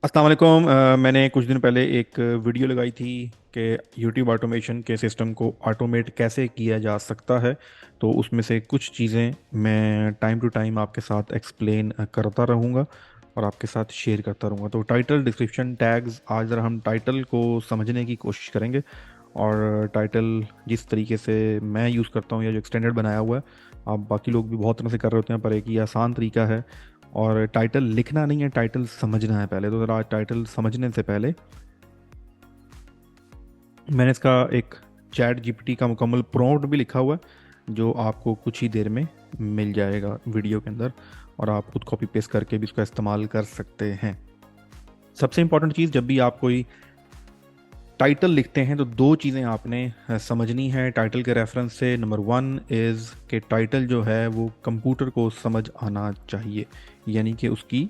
अस्सलाम वालेकुम। मैंने कुछ दिन पहले एक वीडियो लगाई थी कि यूट्यूब ऑटोमेशन के सिस्टम को ऑटोमेट कैसे किया जा सकता है। तो उसमें से कुछ चीज़ें मैं टाइम टू टाइम आपके साथ एक्सप्लेन करता रहूँगा और आपके साथ शेयर करता रहूँगा। तो टाइटल, डिस्क्रिप्शन, टैग्स, आज ज़रा हम टाइटल को समझने की कोशिश करेंगे। और टाइटल जिस तरीके से मैं यूज़ करता हूँ या जो एक्सटेंडेड बनाया हुआ है, आप बाकी लोग भी बहुत तरह से कर रहे होते हैं, पर एक ही आसान तरीका है। और टाइटल लिखना नहीं है, टाइटल समझना है पहले। तो ज़रा टाइटल समझने से पहले मैंने इसका एक चैट जीपीटी का मुकम्मल प्रॉम्प्ट भी लिखा हुआ है, जो आपको कुछ ही देर में मिल जाएगा वीडियो के अंदर, और आप खुद कॉपी पेस्ट करके भी इसका इस्तेमाल कर सकते हैं। सबसे इंपॉर्टेंट चीज़, जब भी आप कोई टाइटल लिखते हैं तो दो चीज़ें आपने समझनी है टाइटल के रेफरेंस से। नंबर वन इज़ कि टाइटल जो है वो कंप्यूटर को समझ आना चाहिए, यानी कि उसकी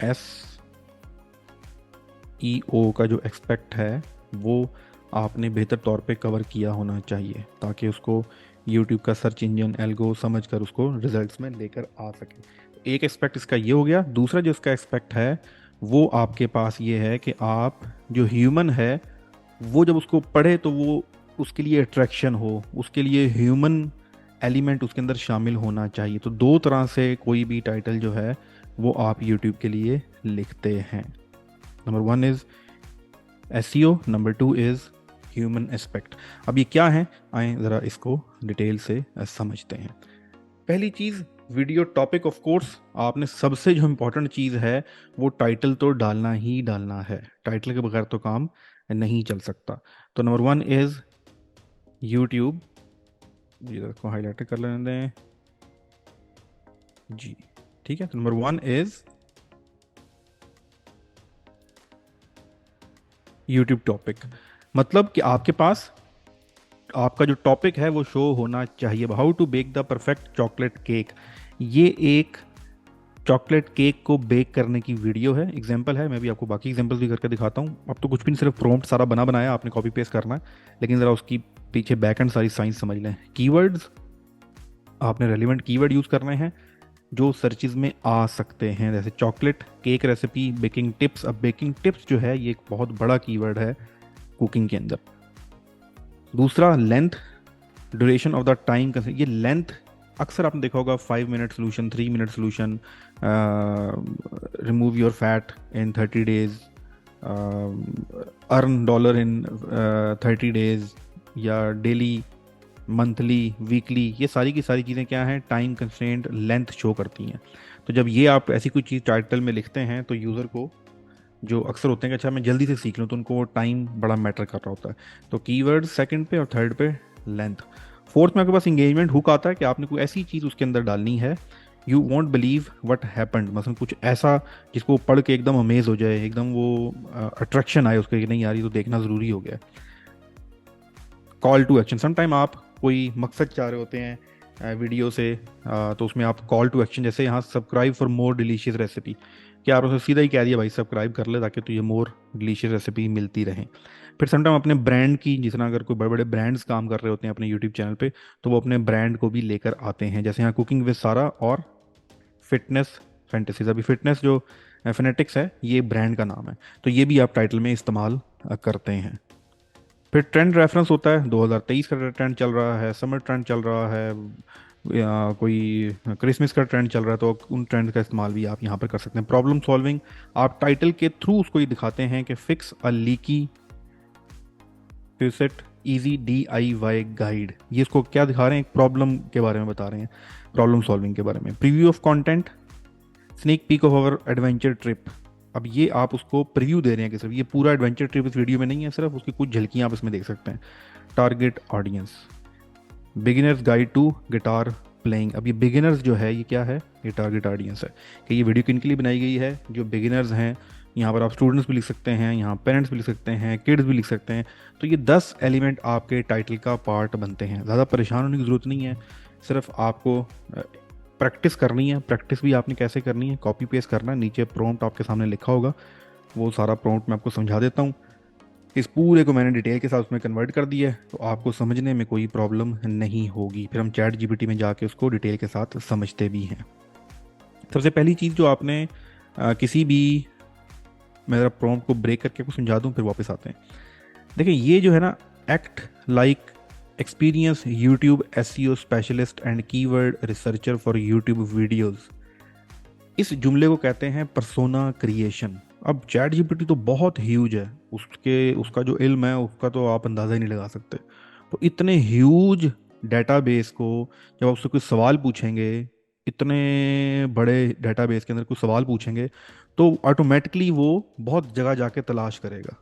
एस ई ओ का जो एक्सपेक्ट है वो आपने बेहतर तौर पे कवर किया होना चाहिए, ताकि उसको यूट्यूब का सर्च इंजन एल्गो समझ कर उसको रिजल्ट्स में लेकर आ सके। तो एक एक्सपेक्ट इसका ये हो गया। दूसरा जो इसका एक्सपेक्ट है वो आपके पास ये है कि आप जो ह्यूमन है वो जब उसको पढ़े तो वो उसके लिए अट्रैक्शन हो, उसके लिए ह्यूमन एलिमेंट उसके अंदर शामिल होना चाहिए। तो दो तरह से कोई भी टाइटल जो है वो आप यूट्यूब के लिए लिखते हैं। Number one is SEO, number two is human aspect. अब ये क्या है, आए ज़रा इसको डिटेल से समझते हैं। पहली चीज़, वीडियो टॉपिक। ऑफ कोर्स आपने सबसे जो इम्पोर्टेंट चीज़ है वो टाइटल तो डालना ही डालना है, टाइटल के बगैर तो काम नहीं चल सकता। तो नंबर वन इज़ यूट्यूब, जी इसको हाईलाइट कर लेने दें जी, ठीक है। तो number one is YouTube topic, मतलब कि आपके पास आपका जो टॉपिक है वो शो होना चाहिए। How to bake the perfect chocolate cake, ये एक चॉकलेट केक को बेक करने की वीडियो है, एग्जांपल है। मैं भी आपको बाकी एग्जांपल्स भी करके दिखाता हूँ। अब तो कुछ भी नहीं, सिर्फ प्रॉम्प्ट सारा बना बनाया आपने कॉपी पेस्ट करना है, लेकिन ज़रा उसकी पीछे बैक एंड सारी साइंस समझ लें। कीवर्ड्स, आपने रेलिवेंट कीवर्ड यूज़ करने हैं जो सर्चिज में आ सकते हैं, जैसे chocolate cake recipe, baking tips. अब बेकिंग टिप्स जो है ये एक बहुत बड़ा कीवर्ड है कुकिंग के अंदर। दूसरा, length, duration of the time. ये लेंथ अक्सर आपने देखा होगा, 5 minute solution, 3 minute solution, remove your fat in 30 days, earn dollar in 30 days, या डेली, मंथली, वीकली। ये सारी की सारी चीज़ें क्या हैं, टाइम कंस्ट्रेंट, लेंथ शो करती हैं। तो जब ये आप ऐसी कोई चीज़ टाइटल में लिखते हैं तो यूज़र को, जो अक्सर होते हैं कि अच्छा मैं जल्दी से सीख लूँ, तो उनको टाइम बड़ा मैटर कर रहा होता है। तो कीवर्ड सेकंड पे और थर्ड पे लेंथ। फोर्थ में आपके पास इंगेजमेंट हुक आता है कि आपने कोई ऐसी चीज़ उसके अंदर डालनी है, you won't believe what happened, मतलब कुछ ऐसा जिसको वो पढ़ के एकदम अमेज हो जाए, एकदम वो अट्रैक्शन आए उसके कि नहीं यार ये तो देखना ज़रूरी हो गया। कॉल टू एक्शन, समटाइम आप कोई मकसद चाह रहे होते हैं वीडियो से, तो उसमें आप कॉल टू एक्शन, जैसे यहाँ subscribe for more delicious recipe, कि आप उसे सीधा ही कह दिया भाई सब्सक्राइब कर ले ताकि तुझे मोर डिलीशियस रेसिपी मिलती रहे। फिर समटाइम अपने ब्रांड की, जिस तरह अगर कोई बड़े बड़े ब्रांड्स काम कर रहे होते हैं अपने यूट्यूब चैनल पे, तो वो अपने ब्रांड को भी लेकर आते हैं, जैसे यहाँ कुकिंग विद सारा और फिटनेस फैंटेसीज। अभी फिटनेस जो फिनेटिक्स है ये ब्रांड का नाम है, तो ये भी आप टाइटल में इस्तेमाल करते हैं। फिर ट्रेंड रेफरेंस होता है, 2023 का ट्रेंड चल रहा है, समर ट्रेंड चल रहा है, या कोई क्रिसमस का ट्रेंड चल रहा है, तो उन ट्रेंड का इस्तेमाल भी आप यहाँ पर कर सकते हैं। प्रॉब्लम सॉल्विंग, आप टाइटल के थ्रू उसको ये दिखाते हैं कि फिक्स अ लीकी फ्यूसेट इजी DIY गाइड। ये इसको क्या दिखा रहे हैं, एक प्रॉब्लम के बारे में बता रहे हैं, प्रॉब्लम सॉल्विंग के बारे में। Preview of content, snake peak of our adventure trip. अब ये आप उसको प्रीव्यू दे रहे हैं कि सिर्फ ये पूरा एडवेंचर ट्रिप इस वीडियो में नहीं है, सिर्फ उसकी कुछ झलकियां आप इसमें देख सकते हैं। Target audience, beginners guide to guitar playing. अब ये बिगिनर्स जो है ये क्या है, ये टारगेट ऑडियंस है कि ये वीडियो किन के लिए बनाई गई है, जो बिगिनर्स हैं। यहाँ पर आप स्टूडेंट्स भी लिख सकते हैं, यहाँ पेरेंट्स भी लिख सकते हैं, किड्स भी लिख सकते हैं। तो ये 10 एलिमेंट आपके टाइटल का पार्ट बनते हैं। ज़्यादा परेशान होने की ज़रूरत नहीं है, सिर्फ आपको प्रैक्टिस करनी है। प्रैक्टिस भी आपने कैसे करनी है, कॉपी पेस्ट करना है, नीचे प्रॉम्प्ट आपके सामने लिखा होगा, वो सारा प्रॉम्प्ट मैं आपको समझा देता हूँ। इस पूरे को मैंने डिटेल के साथ उसमें कन्वर्ट कर दिया है, तो आपको समझने में कोई प्रॉब्लम नहीं होगी। फिर हम चैट जीपीटी में जाके उसको डिटेल के साथ समझते भी हैं। सबसे पहली चीज़ जो आपने किसी भी मैं ज़रा प्रॉम्प्ट को ब्रेक करके आपको समझा दूँ, फिर वापस आते हैं। देखिए ये जो है ना, act like experience YouTube SEO specialist and keyword researcher for YouTube videos, इस जुमले को कहते हैं पर्सोना क्रिएशन। अब चैट जीपीटी तो बहुत ह्यूज है, उसका जो इल्म है उसका तो आप अंदाज़ा ही नहीं लगा सकते। तो इतने ह्यूज डेटाबेस को जब आप उससे कोई सवाल पूछेंगे, इतने बड़े डेटाबेस के अंदर कोई सवाल पूछेंगे, तो ऑटोमेटिकली वो बहुत जगह जाके तलाश करेगा।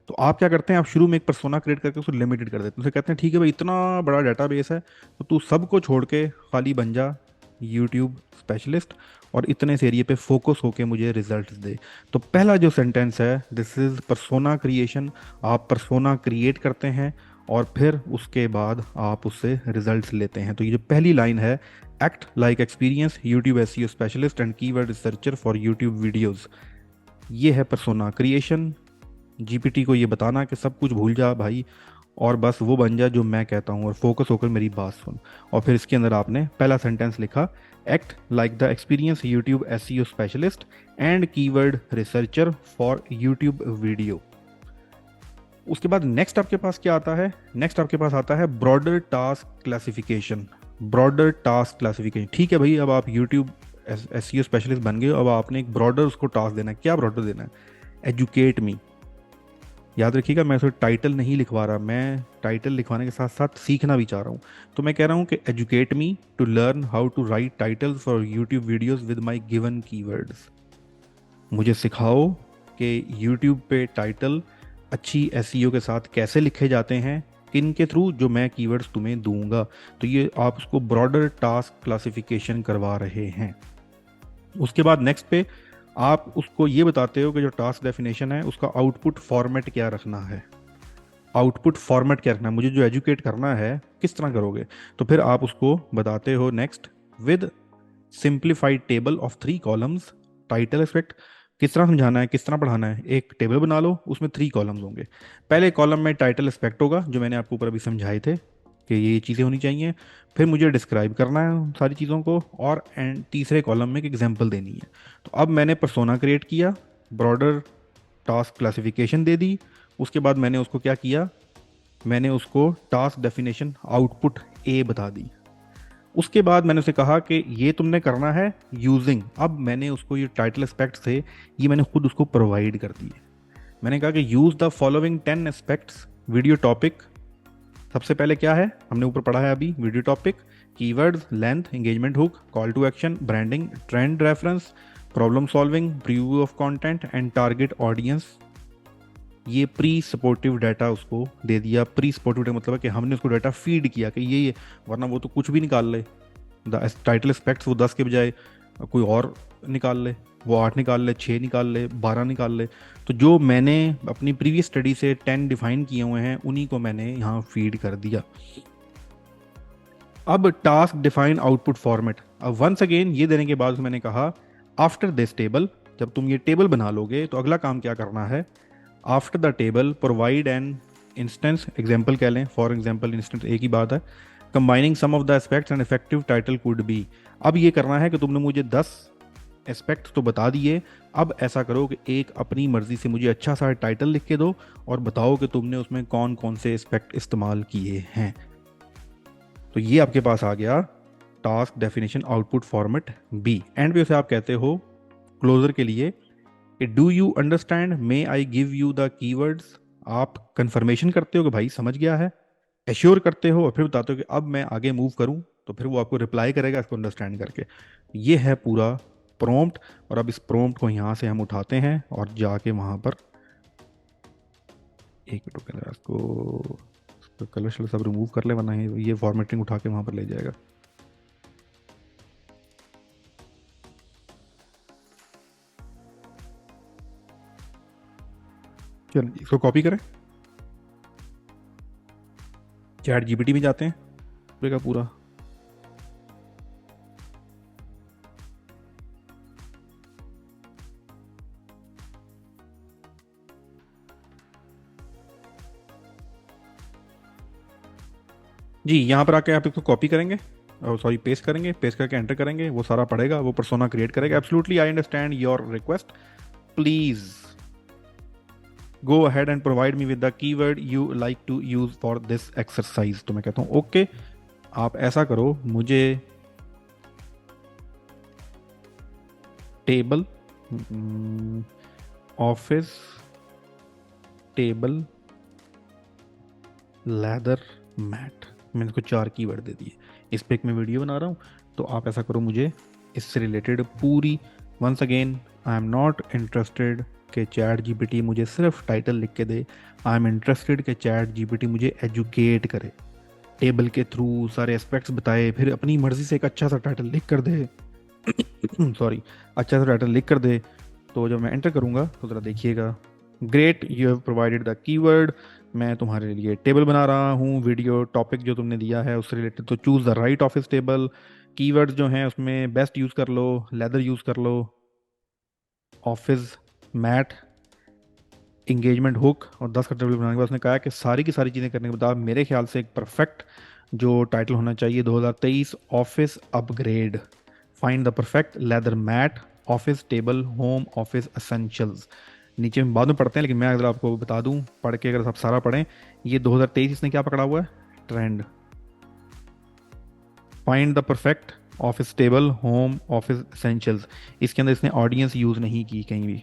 तो आप क्या करते हैं, आप शुरू में एक पर्सोना क्रिएट करके उसको लिमिटेड कर देते हैं, उसे कहते हैं ठीक है भाई इतना बड़ा डेटाबेस है तो तू सबको छोड़ के खाली बन जा यूट्यूब स्पेशलिस्ट, और इतने से एरिए पे फोकस होके मुझे रिजल्ट्स दे। तो पहला जो सेंटेंस है, दिस इज पर्सोना क्रिएशन। आप पर्सोना क्रिएट करते हैं और फिर उसके बाद आप उससे रिजल्ट्स लेते हैं। तो ये जो पहली लाइन है, act like experience YouTube SEO specialist and keyword researcher for YouTube videos, ये है पर्सोना क्रिएशन। जीपीटी को ये बताना कि सब कुछ भूल जा भाई और बस वो बन जा जो मैं कहता हूँ और फोकस होकर मेरी बात सुन। और फिर इसके अंदर आपने पहला सेंटेंस लिखा, act like the experience YouTube SEO specialist and keyword researcher for YouTube video. उसके बाद नेक्स्ट आपके पास क्या आता है, नेक्स्ट आपके पास आता है broader task classification. Broader task classification, ठीक है भाई, अब आप यूट्यूब एसईओ स्पेशलिस्ट बन गए, अब आपने एक ब्रॉडर उसको टास्क देना है। क्या ब्रॉडर देना है, एजुकेट मी। याद रखिएगा मैं उसको टाइटल नहीं लिखवा रहा, मैं टाइटल लिखवाने के साथ साथ सीखना भी चाह रहा हूँ। तो मैं कह रहा हूँ कि educate me to learn how to write titles for YouTube videos with my given keywords. मुझे सिखाओ कि यूट्यूब पे टाइटल अच्छी एसईओ के साथ कैसे लिखे जाते हैं, किन के थ्रू, जो मैं कीवर्ड्स तुम्हें दूंगा। तो ये आप उसको ब्रॉडर टास्क क्लासिफिकेशन करवा रहे हैं। उसके बाद नेक्स्ट पे आप उसको ये बताते हो कि जो टास्क डेफिनेशन है उसका आउटपुट फॉर्मेट क्या रखना है। आउटपुट फॉर्मेट क्या रखना है, मुझे जो एजुकेट करना है किस तरह करोगे। तो फिर आप उसको बताते हो next, with simplified table of 3 columns title aspect. किस तरह समझाना है, किस तरह पढ़ाना है, एक टेबल बना लो, उसमें 3 कॉलम्स होंगे। पहले कॉलम में टाइटल एस्पेक्ट होगा जो मैंने आपको ऊपर अभी समझाए थे कि ये चीज़ें होनी चाहिए। फिर मुझे डिस्क्राइब करना है उन सारी चीज़ों को, और एंड तीसरे कॉलम में एक एग्जांपल देनी है। तो अब मैंने पर्सोना क्रिएट किया, ब्रॉडर टास्क क्लासिफिकेशन दे दी, उसके बाद मैंने उसको क्या किया, मैंने उसको टास्क डेफिनेशन आउटपुट ए बता दी। उसके बाद मैंने उसे कहा कि ये तुमने करना है यूजिंग, अब मैंने उसको ये टाइटल एस्पेक्ट्स थे ये मैंने खुद उसको प्रोवाइड कर दिए। मैंने कहा कि use the following 10 aspects, video topic. सबसे पहले क्या है, हमने ऊपर पढ़ा है अभी, video topic, keywords, length, engagement hook, call to action, branding, trend reference, problem solving, preview of content and target audience. ये प्री सपोर्टिव डाटा उसको दे दिया। प्री सपोर्टिव डाटा मतलब है कि हमने उसको डाटा फीड किया कि ये, वरना वो तो कुछ भी निकाल ले। द टाइटल एस्पेक्ट्स वो 10 के बजाय कोई और निकाल ले, वो 8 निकाल ले, 6 निकाल ले, 12 निकाल ले। तो जो मैंने अपनी प्रीवियस स्टडी से 10 डिफाइन किए हुए हैं उन्हीं को मैंने यहाँ फीड कर दिया। अब टास्क डिफाइन आउटपुट फॉर्मेट। अब वंस अगेन ये देने के बाद मैंने कहा आफ्टर दिस टेबल, जब तुम ये टेबल बना लोगे तो अगला काम क्या करना है, after the table provide an instance, example कह लें, फॉर एग्जाम्पल इंस्टेंस एक ही बात है, combining some of the aspects and effective title could be. अब ये करना है कि तुमने मुझे 10 एस्पेक्ट्स तो बता दिए, अब ऐसा करो कि एक अपनी मर्जी से मुझे अच्छा सा टाइटल लिख के दो और बताओ कि तुमने उसमें कौन कौन से एस्पेक्ट इस्तेमाल किए हैं। तो ये आपके पास आ गया task definition output format B. End पे उसे आप कहते हो क्लोजर के लिए कि do you understand, may I give you the keywords. आप कंफर्मेशन करते हो कि भाई समझ गया है, एश्योर करते हो और फिर बताते हो कि अब मैं आगे मूव करूं, तो फिर वो आपको रिप्लाई करेगा इसको अंडरस्टैंड करके। ये है पूरा प्रॉम्प्ट। और अब इस प्रॉम्प्ट को यहाँ से हम उठाते हैं और जाके वहाँ पर एक मिनट रुक, इसको कलर शलर सब रिमूव कर ले, वरना ये फॉर्मेटिंग उठा के वहाँ पर ले जाएगा। चल इसको कॉपी करें, चैट जीपीटी में जाते हैं पूरे का पूरा। जी यहाँ पर आके आप इसको कॉपी करेंगे और सॉरी पेस्ट करेंगे, पेस्ट करके एंटर करेंगे, वो सारा पढ़ेगा, वो पर्सोना क्रिएट करेगा। Absolutely I understand your request, please go ahead and provide me with the keyword you like to use for this exercise. तो मैं कहता हूँ ओके, आप ऐसा करो, मुझे table, office table, leather mat, मैंने इसको 4 कीवर्ड दे दिए। इस पे एक मैं वीडियो बना रहा हूँ, तो आप ऐसा करो, मुझे इससे रिलेटेड पूरी, once again I am not interested कि चैट जीपीटी मुझे सिर्फ टाइटल लिख के दे, आई एम इंटरेस्टेड कि चैट जीपीटी मुझे एजुकेट करे, टेबल के थ्रू सारे एस्पेक्ट्स बताए, फिर अपनी मर्जी से एक अच्छा सा टाइटल लिख कर दे सॉरी, अच्छा सा टाइटल लिख कर दे। तो जब मैं एंटर करूँगा तो ज़रा देखिएगा, great you have provided the keyword, मैं तुम्हारे लिए टेबल बना रहा हूँ, वीडियो टॉपिक जो तुमने दिया है उससे रिलेटेड, तो choose the right office table, keywords जो हैं उसमें बेस्ट यूज़ कर लो, लेदर यूज़ कर लो, ऑफिस मैट, इंगेजमेंट हुक, और 10 का टेबल बनाने के बाद उसने कहा कि सारी की सारी चीज़ें करने के बाद मेरे ख्याल से एक परफेक्ट जो टाइटल होना चाहिए 2023 office upgrade, find the perfect leather mat office table home office essentials. नीचे में बाद में पढ़ते हैं, लेकिन मैं अगर आपको बता दूं, पढ़ के अगर आप सारा पढ़ें, ये 2023 इसने क्या पकड़ा हुआ है, trend, find the perfect office table home office essentials. इसके अंदर इसने ऑडियंस यूज़ नहीं की कहीं भी,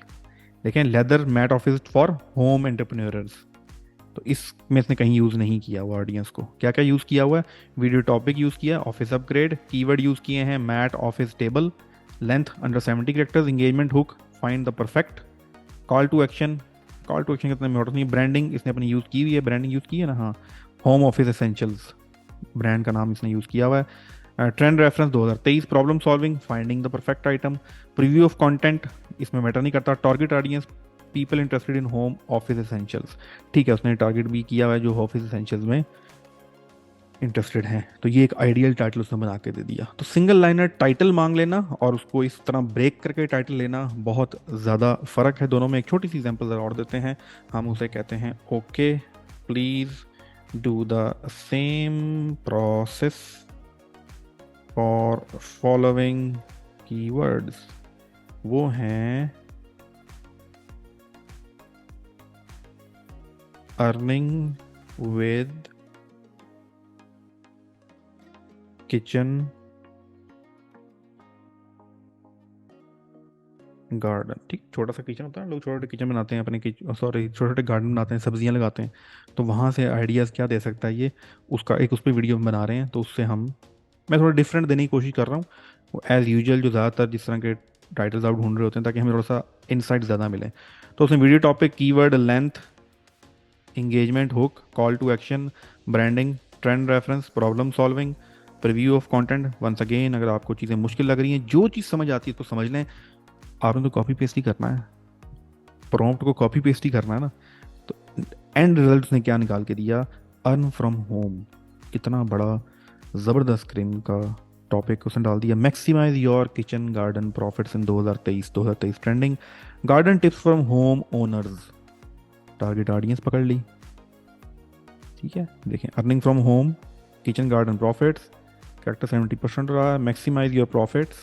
देखें, leather mat office for home entrepreneurs, तो इसमें इसने कहीं यूज़ नहीं किया हुआ ऑडियंस को। क्या क्या यूज़ किया हुआ है, वीडियो टॉपिक यूज़ किया, ऑफिस अपग्रेड, कीवर्ड यूज़ किए हैं mat office table, length under 70 characters, engagement hook, find the perfect, call to action, call to action कितना इम्पोर्टेंट नहीं, ब्रांडिंग इसने अपनी यूज़ की हुई है, ब्रांडिंग यूज़ की है ना, हाँ, होम ऑफिस एसेंशियल्स ब्रांड का नाम इसने यूज़ किया हुआ है, trend reference 2023, problem solving, finding the perfect item, preview of content इसमें मैटर नहीं करता, target audience people interested in home office essentials, ठीक है, उसने टारगेट भी किया हुआ है जो ऑफिस एसेंशियल्स में इंटरेस्टेड हैं, तो ये एक आइडियल टाइटल उसने बना के दे दिया। तो सिंगल लाइनर टाइटल मांग लेना और उसको इस तरह ब्रेक करके टाइटल लेना, बहुत ज़्यादा फ़र्क है दोनों में। एक छोटी सी एग्जांपल ज़रा और देते हैं, हम उसे कहते हैं okay please do the same process for following keywords, वो हैं अर्निंग विद किचन गार्डन, ठीक, छोटा सा किचन होता है, लोग छोटे छोटे किचन बनाते हैं अपने, सॉरी, छोटे छोटे गार्डन बनाते हैं, सब्जियां लगाते हैं, तो वहाँ से आइडियाज़ क्या दे सकता है ये, उसका एक उस पर वीडियो बना रहे हैं, तो उससे हम, मैं थोड़ा डिफरेंट देने की कोशिश कर रहा हूँ एज़ यूजुअल, जो ज़्यादातर जिस तरह के टाइटल्स आप ढूंढ रहे होते हैं, ताकि हमें थोड़ा सा इंसाइट ज़्यादा मिले। तो उसमें video topic, keyword, length, engagement hook, call to action, branding, trend reference, problem solving, preview of content. Once again, अगर आपको चीज़ें मुश्किल लग रही हैं, जो चीज़ समझ आती है तो समझ लें, आपने तो कॉपी पेस्ट ही करना है, प्रॉम्प्ट को कॉपी पेस्ट ही करना है ना। तो एंड रिजल्ट ने क्या निकाल के दिया, अर्न फ्रॉम होम, कितना बड़ा ज़बरदस्त स्क्रीन का टॉपिक उसने डाल दिया, maximise your kitchen garden profits in 2023 trending, garden tips from home owners, target audience पकड़ ली, ठीक है, देखें, earning from home kitchen garden profits, character 70% रहा है, maximise your profits,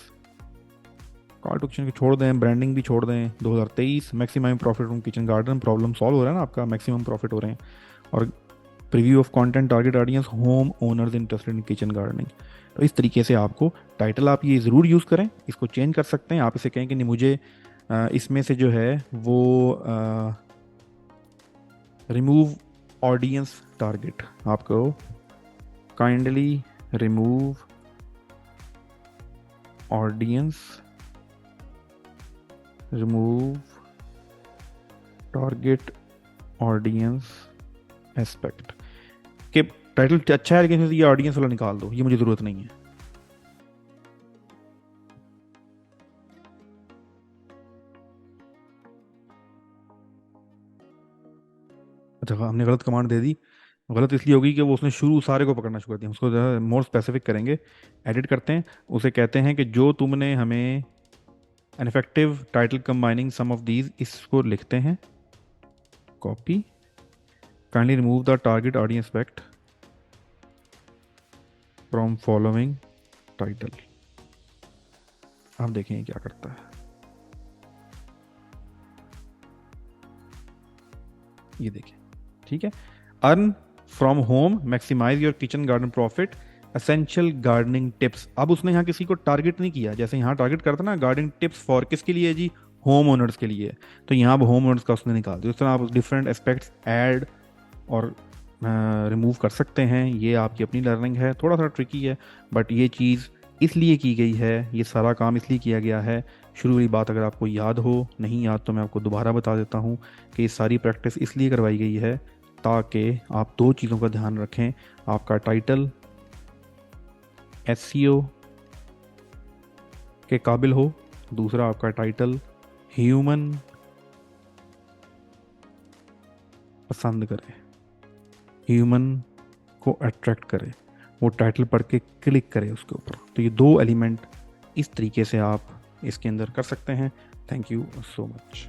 call to action छोड़ दें, ब्रांडिंग भी छोड़ दें, 2023 maximum profit from kitchen garden, problem solve हो रहा है ना आपका, मैक्सिमम प्रॉफिट हो रहे हैं, और preview of content, target audience home owners interested in kitchen gardening. तो इस तरीके से आपको टाइटल, आप ये ज़रूर यूज़ करें, इसको चेंज कर सकते हैं, आप इसे कहें कि नहीं मुझे इसमें से जो है वो रिमूव ऑडियंस टारगेट, आपको kindly remove audience, remove target audience aspect, कि टाइटल अच्छा है लेकिन ये ऑडियंस वाला निकाल दो, ये मुझे ज़रूरत नहीं है। अच्छा, हमने गलत कमांड दे दी, गलत इसलिए होगी कि वो उसने शुरू सारे को पकड़ना शुरू कर दिया, उसको मोर स्पेसिफिक करेंगे, एडिट करते हैं, उसे कहते हैं कि जो तुमने हमें an effective title combining some of these, इसको लिखते हैं, copy, kindly remove the target audience aspect from following title. आप देखें क्या करता है, ये देखिए, ठीक है। Earn from home, maximise your kitchen garden profit, essential gardening tips. अब उसने यहाँ किसी को टारगेट नहीं किया, जैसे यहाँ टारगेट करता ना गार्डनिंग टिप्स फॉर, किसके लिए है जी, होम ओनर्स के लिए। तो यहाँ अब होम ओनर्स का उसने निकाल दिया। उस तरह आप डिफरेंट एस्पेक्ट्स ऐड और रिमूव कर सकते हैं। ये आपकी अपनी लर्निंग है, थोड़ा सा ट्रिकी है, बट ये चीज़ इसलिए की गई है, ये सारा काम इसलिए किया गया है। शुरू वाली बात अगर आपको याद हो, नहीं याद तो मैं आपको दोबारा बता देता हूँ कि ये सारी प्रैक्टिस इसलिए करवाई गई है ताकि आप दो चीज़ों का ध्यान रखें। आपका टाइटल एसईओ के काबिल हो, दूसरा आपका टाइटल ह्यूमन पसंद करे, ह्यूमन को अट्रैक्ट करे, वो टाइटल पढ़ के क्लिक करे उसके ऊपर। तो ये दो एलिमेंट इस तरीके से आप इसके अंदर कर सकते हैं। Thank you so much.